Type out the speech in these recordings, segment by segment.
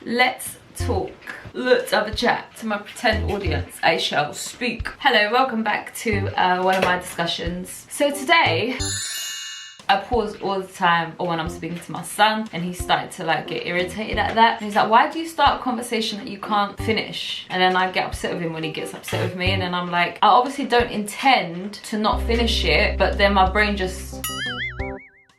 Let's talk. Let's have a chat. To my pretend audience, I shall speak. Hello, welcome back to one of my discussions. So today, I pause all the time or when I'm speaking to my son, and he started to like get irritated at that. And he's like, why do you start a conversation that you can't finish? And then I get upset with him when he gets upset with me, and then I'm like, I obviously don't intend to not finish it, but then my brain just...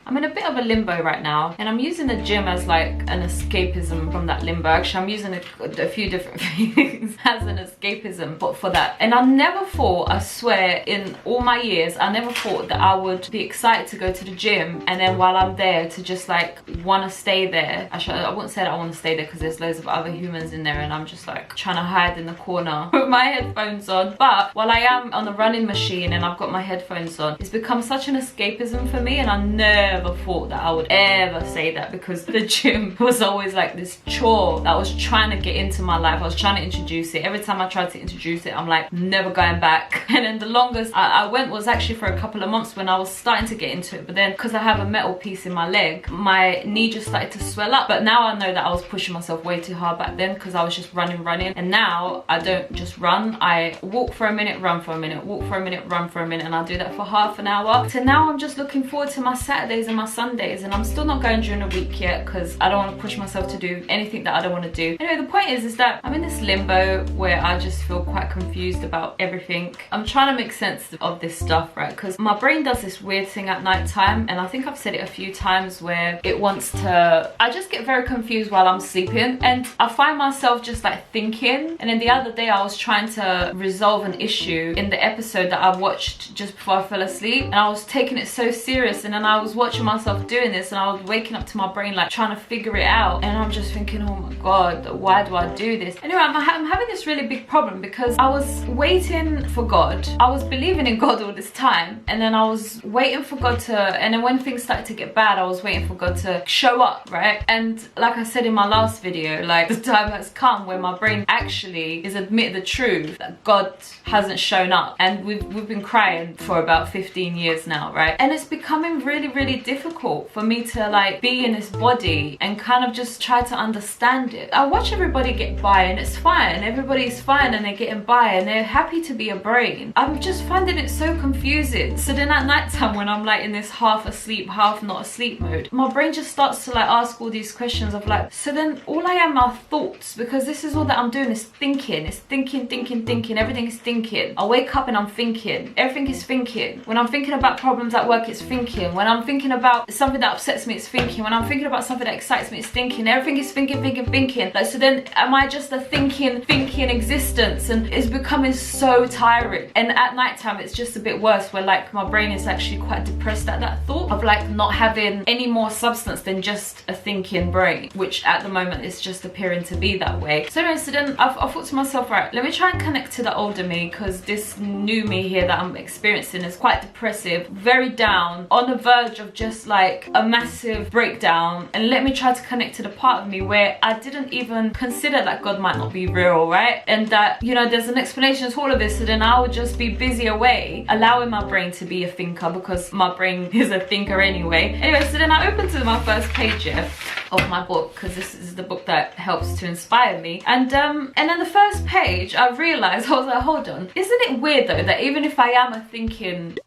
I'm in a bit of a limbo right now, and I'm using the gym as like an escapism from that limbo. Actually, I'm using a few different things as an escapism for that. And I never thought, I swear, in all my years, I never thought that I would be excited to go to the gym, and then while I'm there to just like want to stay there. Actually, I wouldn't say that I want to stay there because there's loads of other humans in there, and I'm just like trying to hide in the corner with my headphones on. But while I am on the running machine and I've got my headphones on, it's become such an escapism for me, and I never thought that I would ever say that, because the gym was always like this chore that I was trying to get into my life. I was trying to introduce it. Every time I tried to introduce it, I'm like, never going back. And then the longest I went was actually for a couple of months when I was starting to get into it. But then because I have a metal piece in my leg, my knee just started to swell up. But now I know that I was pushing myself way too hard back then, because I was just running. And now I don't just run. I walk for a minute, run for a minute, walk for a minute, run for a minute. And I do that for half an hour. So now I'm just looking forward to my Saturdays and my Sundays, and I'm still not going during the week yet because I don't want to push myself to do anything that I don't want to do. Anyway, the point is that I'm in this limbo where I just feel quite confused about everything. I'm trying to make sense of this stuff, right? Because my brain does this weird thing at night time, and I think I've said it a few times, where it wants to... I just get very confused while I'm sleeping, and I find myself just like thinking. And then the other day I was trying to resolve an issue in the episode that I watched just before I fell asleep, and I was taking it so serious, and then I was watching myself doing this, and I was waking up to my brain like trying to figure it out, and I'm just thinking, oh my god, why do I do this? Anyway, I'm having this really big problem because I was waiting for God. I was believing in God all this time, and then I was waiting for God to... And then when things started to get bad, I was waiting for God to show up, right? And like I said in my last video, like the time has come where my brain actually is admit the truth that God hasn't shown up, and we've been crying for about 15 years now, right? And it's becoming really, really difficult for me to like be in this body and kind of just try to understand it. I watch everybody get by, and it's fine. Everybody's fine, and they're getting by, and they're happy to be a brain. I'm just finding it so confusing. So then at night time, when I'm like in this half asleep, half not asleep mode, my brain just starts to like ask all these questions of like, so then all I am are thoughts, because this is all that I'm doing is thinking. It's thinking. Everything is thinking. I wake up and I'm thinking. Everything is thinking. When I'm thinking about problems at work, it's thinking. When I'm thinking about something that upsets me, it's thinking. When I'm thinking about something that excites me, it's thinking. Everything is thinking. Like, so then am I just a thinking existence? And it's becoming so tiring. And at night time, it's just a bit worse, where like my brain is actually quite depressed at that thought of like not having any more substance than just a thinking brain, which at the moment is just appearing to be that way. So anyway, so then I thought to myself, right, let me try and connect to the older me, because this new me here that I'm experiencing is quite depressive, very down, on the verge of just like a massive breakdown. And let me try to connect to the part of me where I didn't even consider that God might not be real, right? And that, you know, there's an explanation to all of this. So then I would just be busy away, allowing my brain to be a thinker, because my brain is a thinker anyway. Anyway, so then I opened to my first page here of my book, because this is the book that helps to inspire me. And then the first page, I realized, I was like, hold on, isn't it weird though that even if I am a thinking,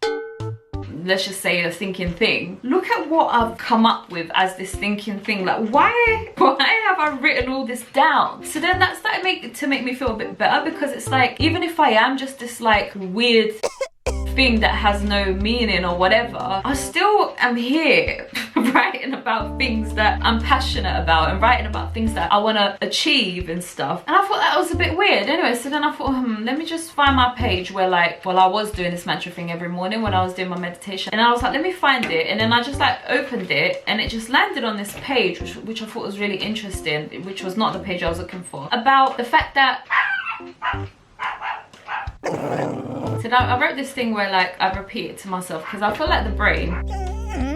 let's just say a thinking thing, look at what I've come up with as this thinking thing. Like, why have I written all this down? So then that started to make me feel a bit better, because it's like, even if I am just this like weird thing that has no meaning or whatever, I still am here writing about things that I'm passionate about, and writing about things that I want to achieve and stuff. And I thought that was a bit weird. Anyway, so then I thought, let me just find my page where like, well, I was doing this mantra thing every morning when I was doing my meditation, and I was like, let me find it. And then I just like opened it, and it just landed on this page, which I thought was really interesting, which was not the page I was looking for, about the fact that... So now I wrote this thing where like I repeat it to myself, because I feel like the brain,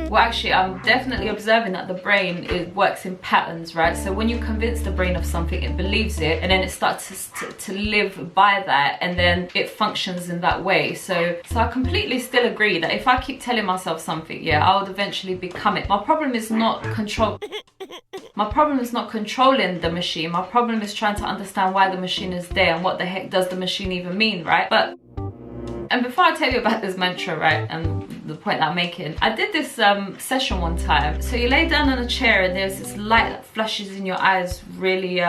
well actually I'm definitely observing that the brain works in patterns, right? So when you convince the brain of something, it believes it, and then it starts to live by that, and then it functions in that way. So I completely still agree that if I keep telling myself something, yeah, I would eventually become it. My problem is not control. My problem is not controlling the machine. My problem is trying to understand why the machine is there and what the heck does the machine even mean, right? And before I tell you about this mantra, right, and the point that I'm making, I did this session one time. So you lay down on a chair and there's this light that flashes in your eyes really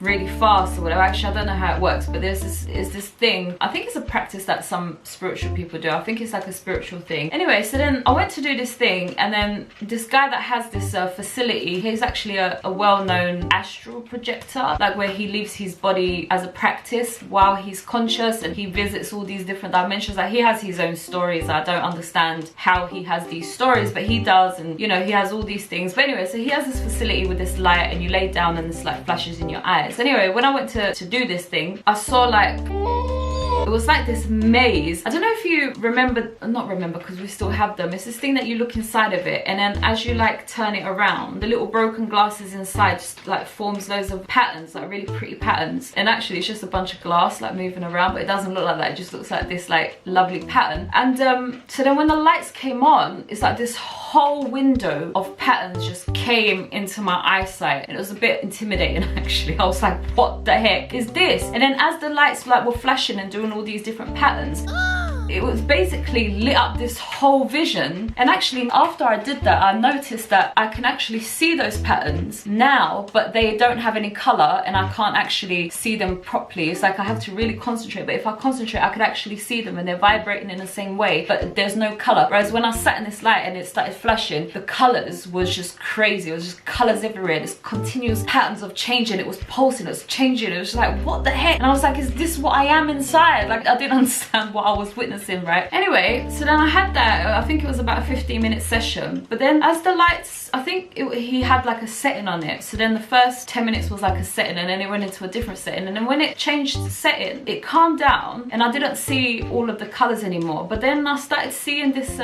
really fast or whatever. Actually, I don't know how it works, but there's this thing. I think it's a practice that some spiritual people do. I think it's like a spiritual thing. Anyway, so then I went to do this thing, and then this guy that has this facility, he's actually a well-known astral projector, like where he leaves his body as a practice while he's conscious, and he visits all these different dimensions. Like, he has his own stories. I don't understand how he has these stories, but he does, and you know, he has all these things. But anyway, so he has this facility with this light, and you lay down and this light flashes in your eyes. Anyway, when I went to do this thing, I saw like, it was like this maze. I don't know if you remember, not remember because we still have them. It's this thing that you look inside of it, and then as you like turn it around, the little broken glasses inside just like forms loads of patterns, like really pretty patterns. And actually it's just a bunch of glass like moving around, but it doesn't look like that. It just looks like this like lovely pattern. And so then when the lights came on, it's like this whole window of patterns just came into my eyesight, and it was a bit intimidating actually. I was like, what the heck is this? And then as the lights like were flashing and doing all these different patterns, it was basically lit up this whole vision. And actually after I did that, I noticed that I can actually see those patterns now, but they don't have any color, and I can't actually see them properly. It's like I have to really concentrate, but if I concentrate I could actually see them, and they're vibrating in the same way, but there's no color. Whereas when I sat in this light and it started flashing, the colors was just crazy. It was just colors everywhere, this continuous patterns of changing. It was pulsing, it was changing. It was just like, what the heck? And I was like, is this what I am inside? Like, I didn't understand what I was witnessing, right? Anyway, so then I had that, I think it was about a 15-minute session. But then as the lights, I think he had like a setting on it. So then the first 10 minutes was like a setting, and then it went into a different setting. And then when it changed the setting, it calmed down and I didn't see all of the colors anymore. But then I started seeing this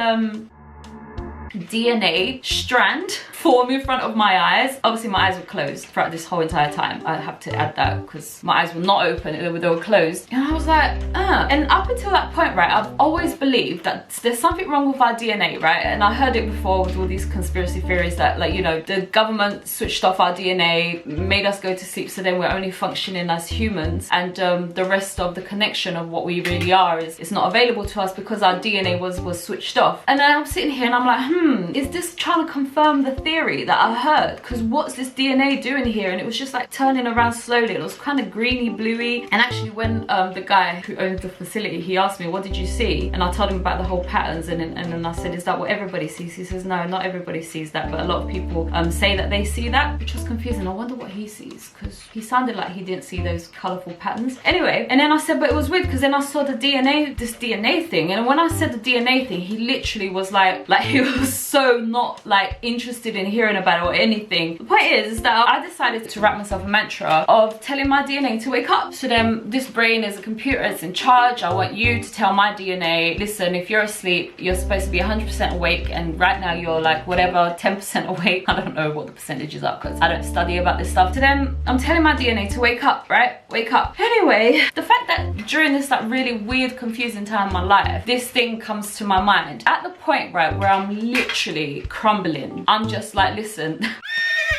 DNA strand form in front of my eyes. Obviously my eyes were closed throughout this whole entire time. I have to add that because my eyes were not open, they were closed. And I was like, And up until that point, right, I've always believed that there's something wrong with our DNA, right? And I heard it before with all these conspiracy theories that, like, you know, the government switched off our DNA, made us go to sleep, so then we're only functioning as humans, and the rest of the connection of what we really are is not available to us because our DNA was switched off. And then I'm sitting here and I'm like, is this trying to confirm the theory that I heard? Because what's this DNA doing here? And it was just like turning around slowly. It was kind of greeny, bluey. And actually when the guy who owned the facility, he asked me, what did you see? And I told him about the whole patterns, and then I said, is that what everybody sees? He says, no, not everybody sees that, but a lot of people say that they see that, which was confusing. I wonder what he sees, because he sounded like he didn't see those colourful patterns. Anyway, and then I said, but it was weird, because then I saw the DNA, this DNA thing, and when I said the DNA thing, he literally was like he was so not like interested in hearing about it or anything. The point is that I decided to wrap myself a mantra of telling my DNA to wake up. So then this brain is a computer, it's in charge. I want you to tell my DNA, listen, if you're asleep, you're supposed to be 100% awake, and right now you're like whatever, 10% awake. I don't know what the percentages are because I don't study about this stuff. So then I'm telling my DNA to wake up, right? Wake up. Anyway, the fact that during this like really weird, confusing time in my life, this thing comes to my mind at the point, right, where I'm literally crumbling. I'm just like, listen,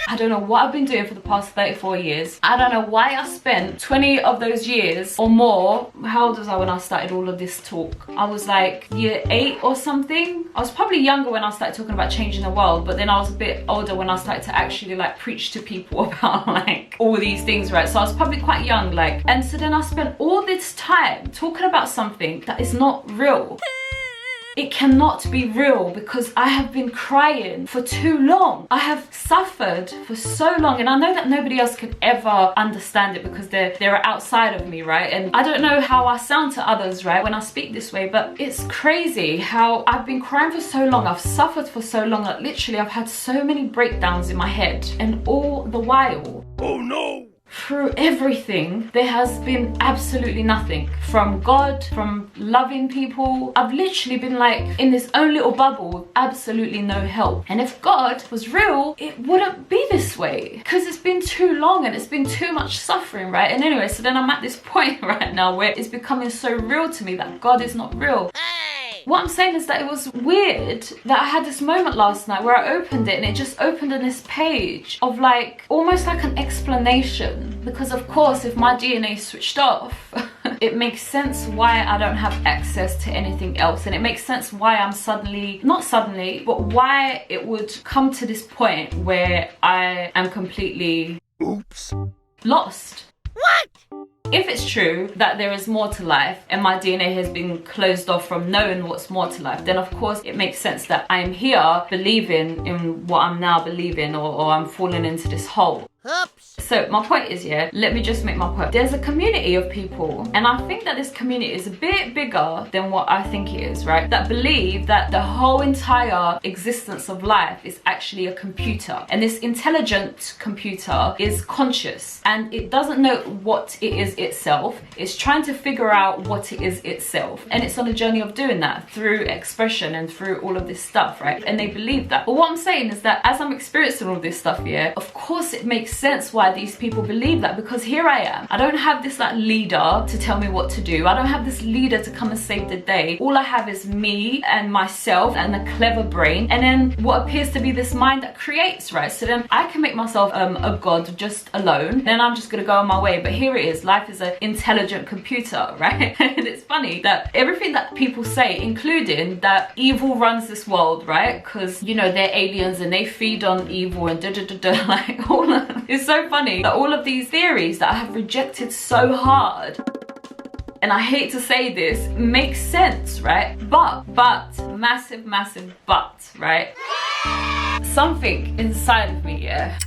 I don't know what I've been doing for the past 34 years. I don't know why I spent 20 of those years or more. How old was I when I started all of this talk? I was like year 8 or something. I was probably younger when I started talking about changing the world, but then I was a bit older when I started to actually like preach to people about like all these things, right? So I was probably quite young, like, and so then I spent all this time talking about something that is not real. It cannot be real because I have been crying for too long. I have suffered for so long, and I know that nobody else could ever understand it because they're outside of me, right? And I don't know how I sound to others, right, when I speak this way, but it's crazy how I've been crying for so long. I've suffered for so long that literally I've had so many breakdowns in my head, and all the while, oh no, through everything, there has been absolutely nothing from God, from loving people. I've literally been like in this own little bubble with absolutely no help. And if God was real, it wouldn't be this way because it's been too long and it's been too much suffering, right? And anyway, so then I'm at this point right now where it's becoming so real to me that God is not real. Hey! What I'm saying is that it was weird that I had this moment last night where I opened it and it just opened on this page of like, almost like an explanation. Because of course, if my DNA is switched off, it makes sense why I don't have access to anything else. And it makes sense why I'm suddenly, not suddenly, but why it would come to this point where I am completely lost. What? If it's true that there is more to life and my DNA has been closed off from knowing what's more to life, then of course it makes sense that I'm here believing in what I'm now believing, or I'm falling into this hole. Oops. So my point is, yeah, let me just make my point. There's a community of people, and I think that this community is a bit bigger than what I think it is, right? That believe that the whole entire existence of life is actually a computer, and this intelligent computer is conscious and it doesn't know what it is itself. It's trying to figure out what it is itself, and it's on a journey of doing that through expression and through all of this stuff, right? And they believe that. But what I'm saying is that as I'm experiencing all this stuff, yeah, of course it makes sense why these people believe that, because here I am. I don't have this like leader to tell me what to do. I don't have this leader to come and save the day. All I have is me and myself and a clever brain, and then what appears to be this mind that creates, right? So then I can make myself a god just alone, then I'm just gonna go on my way. But here it is, life is an intelligent computer, right? And it's funny that everything that people say, including that evil runs this world, right? Because, you know, they're aliens and they feed on evil and da-da-da-da, like all of it's so funny that all of these theories that I have rejected so hard, and I hate to say this, makes sense, right? But, massive but, right? Something inside of me, yeah,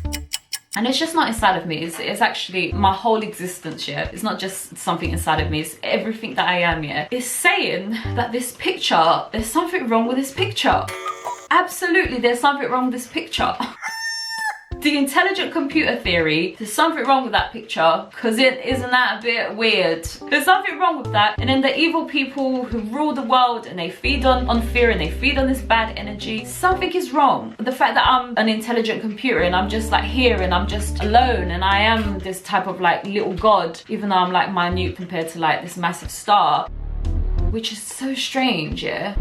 and it's just not inside of me, it's actually my whole existence, yeah? It's not just something inside of me, it's everything that I am, yeah? It's saying that this picture, there's something wrong with this picture. Absolutely, there's something wrong with this picture. The intelligent computer theory, there's something wrong with that picture, because isn't that a bit weird? There's something wrong with that. And then the evil people who rule the world and they feed on fear and they feed on this bad energy, something is wrong. The fact that I'm an intelligent computer and I'm just like here and I'm just alone and I am this type of like little god, even though I'm like minute compared to like this massive star, which is so strange, yeah?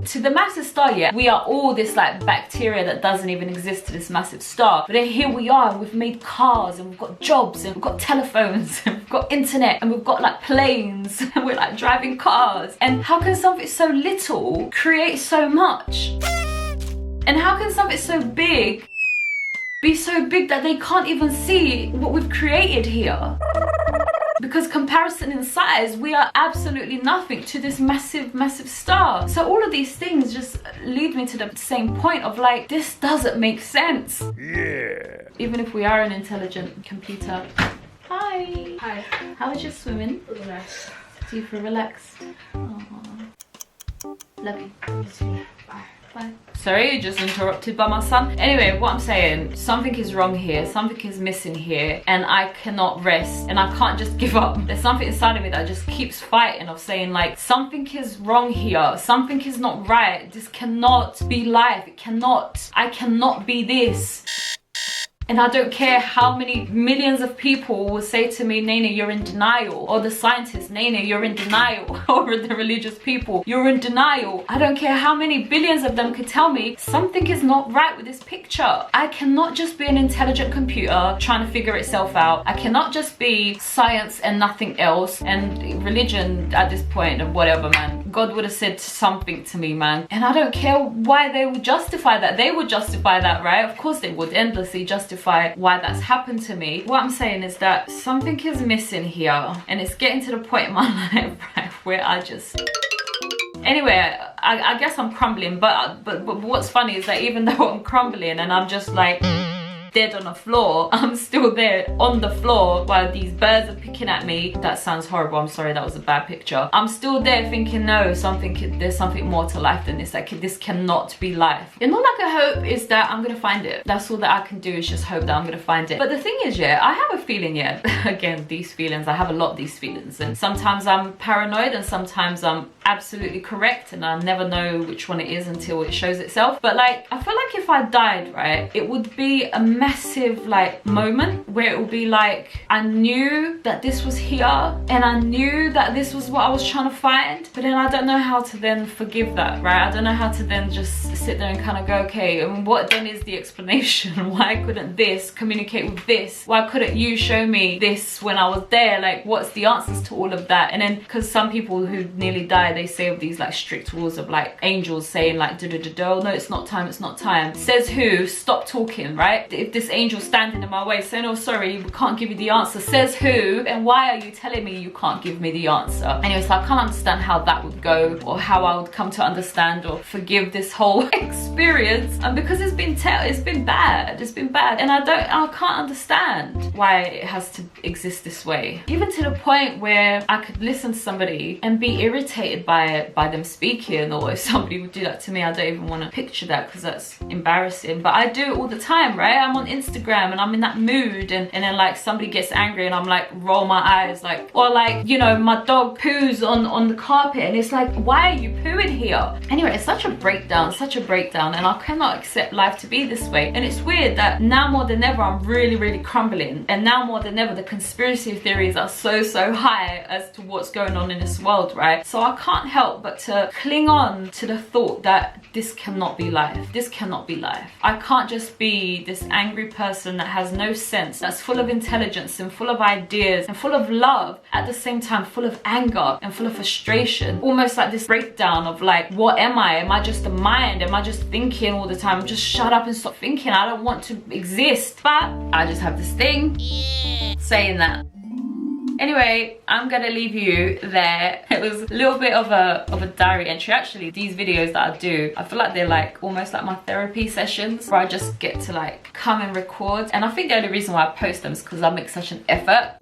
To the massive star, yeah, we are all this like bacteria that doesn't even exist to this massive star. But then here we are, and we've made cars and we've got jobs and we've got telephones and we've got internet and we've got like planes and we're like driving cars. And how can something so little create so much? And how can something so big be so big that they can't even see what we've created here? Because comparison in size, we are absolutely nothing to this massive star. So all of these things just lead me to the same point of like, this doesn't make sense. Yeah. Even if we are an intelligent computer. Hi. Hi. How was your swimming? Really nice. Do you feel relaxed? Aww. Love you. Bye. Bye. Sorry, just interrupted by my son. Anyway, what I'm saying, something is wrong here, something is missing here, and I cannot rest and I can't just give up. There's something inside of me that just keeps fighting of saying like, something is wrong here, something is not right, this cannot be life, I cannot be this. And I don't care how many millions of people will say to me, Nayna, you're in denial. Or the scientists, Nayna, you're in denial. Or the religious people, you're in denial. I don't care how many billions of them could tell me something is not right with this picture. I cannot just be an intelligent computer trying to figure itself out. I cannot just be science and nothing else. And religion at this point and whatever, man. God would have said something to me, man. And I don't care why they would justify that. They would justify that, right? Of course they would endlessly justify why that's happened to me. What I'm saying is that something is missing here, and it's getting to the point in my life, right, where I just... Anyway, I guess I'm crumbling, but what's funny is that even though I'm crumbling and I'm just like dead on the floor, I'm still there on the floor while these birds are picking at me. That sounds horrible, I'm sorry, that was a bad picture. I'm still there thinking, no, there's something more to life than this. Like, this cannot be life. And all I can hope is that I'm gonna find it. That's all that I can do, is just hope that I'm gonna find it. But the thing is, yeah, I have a feeling, yeah, again, these feelings, I have a lot of these feelings, and sometimes I'm paranoid and sometimes I'm absolutely correct, and I never know which one it is until it shows itself. But like, I feel like if I died, right, it would be a massive like moment where it will be like, I knew that this was here and I knew that this was what I was trying to find, but then I don't know how to then forgive that, right? I don't know how to then just sit there and kind of go, okay, and what then is the explanation? Why couldn't this communicate with this? Why couldn't you show me this when I was there? Like, what's the answers to all of that? And then, because some people who nearly die, they say of these like strict rules of like angels saying like, no, it's not time, it's not time. Says who? Stop talking, right? If this angel's standing in my way saying, oh, sorry, we can't give you the answer. Says who? And why are you telling me you can't give me the answer? Anyway, so I can't understand how that would go, or how I would come to understand or forgive this whole experience. And because it's been bad, and I can't understand why it has to exist this way. Even to the point where I could listen to somebody and be irritated by them speaking, or if somebody would do that to me, I don't even want to picture that because that's embarrassing. But I do it all the time, right? I'm on Instagram and I'm in that mood, and then like somebody gets angry and I'm like roll my eyes, like, or like, you know, my dog poos on the carpet and it's like, why are you pooing here? Anyway, it's such a breakdown, and I cannot accept life to be this way. And it's weird that now more than ever I'm really crumbling, and now more than ever the conspiracy theories are so high as to what's going on in this world, right? So I can't help but to cling on to the thought that this cannot be life. This cannot be life. I can't just be this angry person that has no sense, that's full of intelligence and full of ideas and full of love, at the same time full of anger and full of frustration. Almost like this breakdown of like, what am I? Am I just a mind? Am I just thinking all the time? Just shut up and stop thinking. I don't want to exist. But I just have this thing saying that. Anyway, I'm gonna leave you there. It was a little bit of a diary entry. Actually, these videos that I do, I feel like they're like almost like my therapy sessions, where I just get to like come and record. And I think the only reason why I post them is because I make such an effort.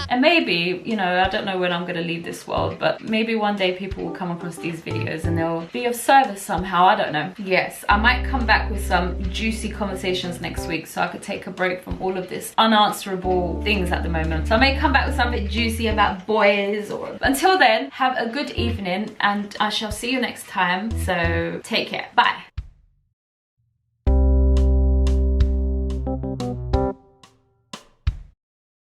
And maybe, you know, I don't know when I'm gonna leave this world, but maybe one day people will come across these videos and they'll be of service somehow, I don't know. Yes, I might come back with some juicy conversations next week so I could take a break from all of this unanswerable things at the moment. So I may come back with something juicy about boys, or until then, have a good evening and I shall see you next time. So take care, bye.